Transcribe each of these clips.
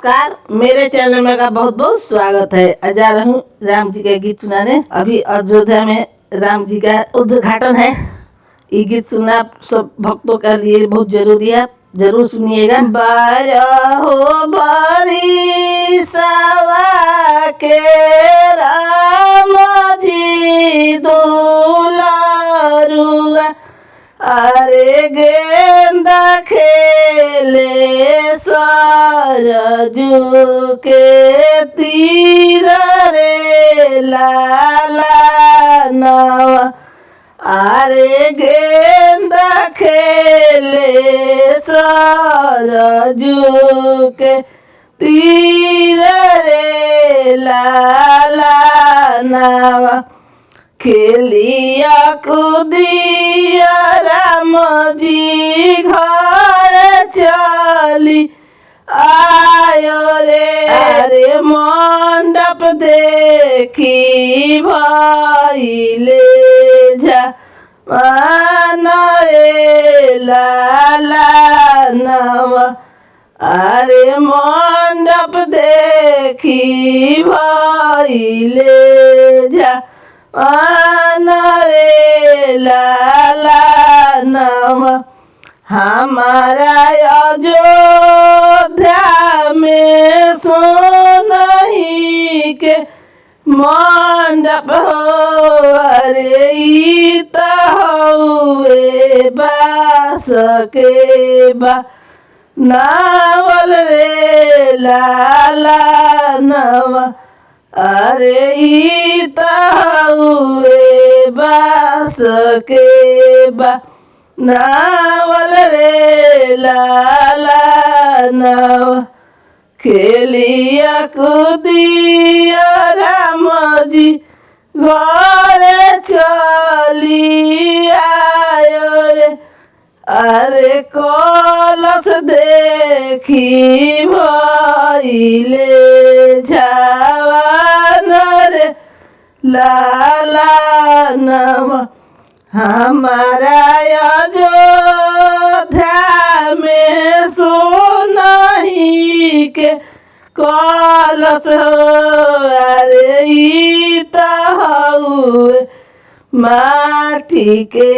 नमस्कार, मेरे चैनल में का बहुत बहुत स्वागत है। आज जा रहा हूँ राम जी का गीत सुनाने। अभी अयोध्या में राम जी का उद्घाटन है। ये गीत सुनना सब भक्तों के लिए बहुत जरूरी है, जरूर सुनिएगा। बारहो बरिसवा के राम जी दुलारुआ, अरे गेंदा खेले सरजू के तीर रे लाला नवा, अरे गेंदा खेले सरजू के तीर रे लाला नवा, खेलिया कूदिया राम जी घर चली आयो रे, अरे मंडप देखी भइले जवान रे लाला नवा, अरे मंडप देखी भइले जवान रे लाला नवा, हमारा अयोध्या में सोनही के मंडप हो, अरे ई त हउए बास के बा नावल रे लाला नवा, अरे ई त हउए बास के बा नावल रे लाला नवा, खेलिया कूदिया राम जी घर चली आयो रे, अरे कलश देखी भइले जवान रे लाला नवा, हमारा अयोध्या में सोनही के कलश हो, अरे ई त हउए माटी के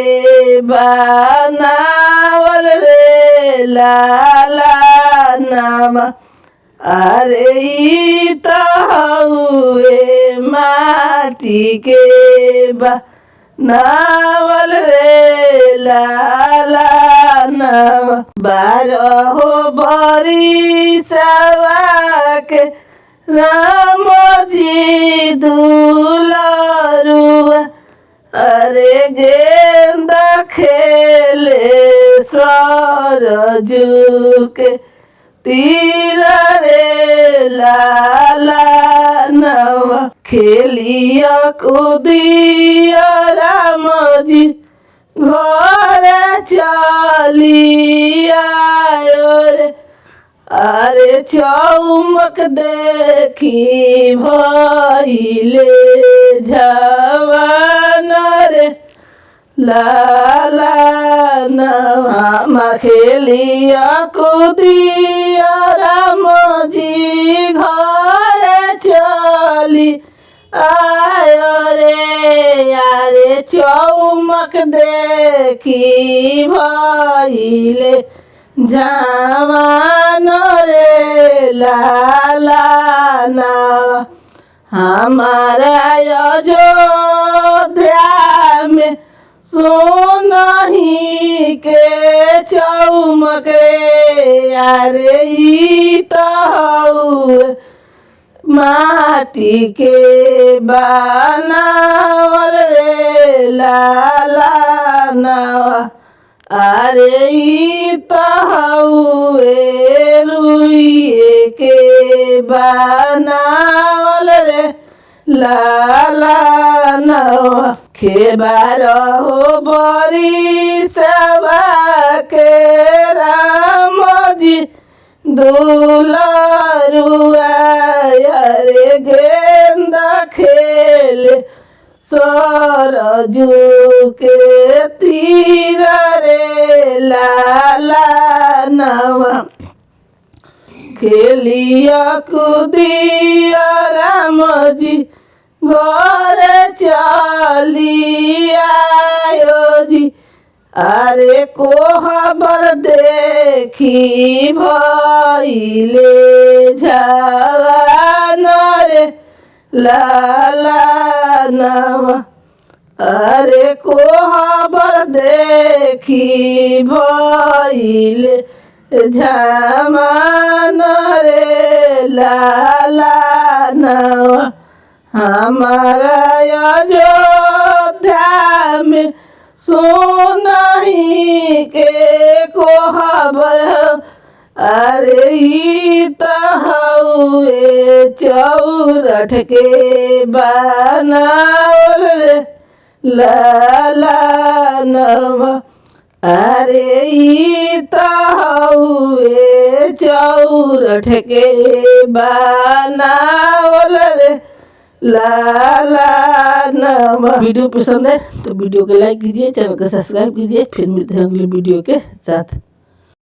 बनावल रे लाला नवा, अरे ई त हउए माटी के नावल रे लाला नवा, बारहो बरिसवा के राम जी दुलारुआ, अरे गेंदा खेले सरजू के तीर रे लाला नवा, खेलिया कूदिया राम जी घर चली आयो रे, अरे चौमक देखी भइले जवान रे लाला नवा, खेलिया कूदिया राम जी घर चली आयो रे, अरे चौमक देखी भइले जवान रे लाला नवा, हमारा अयोध्या में सोनही के चौमक रे, अरे ई त हउए माटी के बनावल रे लाला नवा, अरे ई त हउए रुइए के बनावल रे लाला नवा, बारहो बरिसवा के राम जी दुलारुआ, अरे गेंदा खेले सरजू के तीर रे लाला नवा, खेलिया कूदिया राम जी घर चलिया जी। अरे कोहबर देखी भइले जवान रे लाला नवा। अरे कोहबर देखी भइले जवान रे लाला नवा। हमारा अयोध्या में सोनाही के कोहबर। अरे ई त हउए चौरठ के बनावल रे लाला नवा। अरे ई त हउए चौरठ के बनावल रे लाला नवा। वीडियो पसंद है तो वीडियो को लाइक कीजिए, चैनल को सब्सक्राइब कीजिए। फिर मिलते हैं अगले वीडियो के साथ।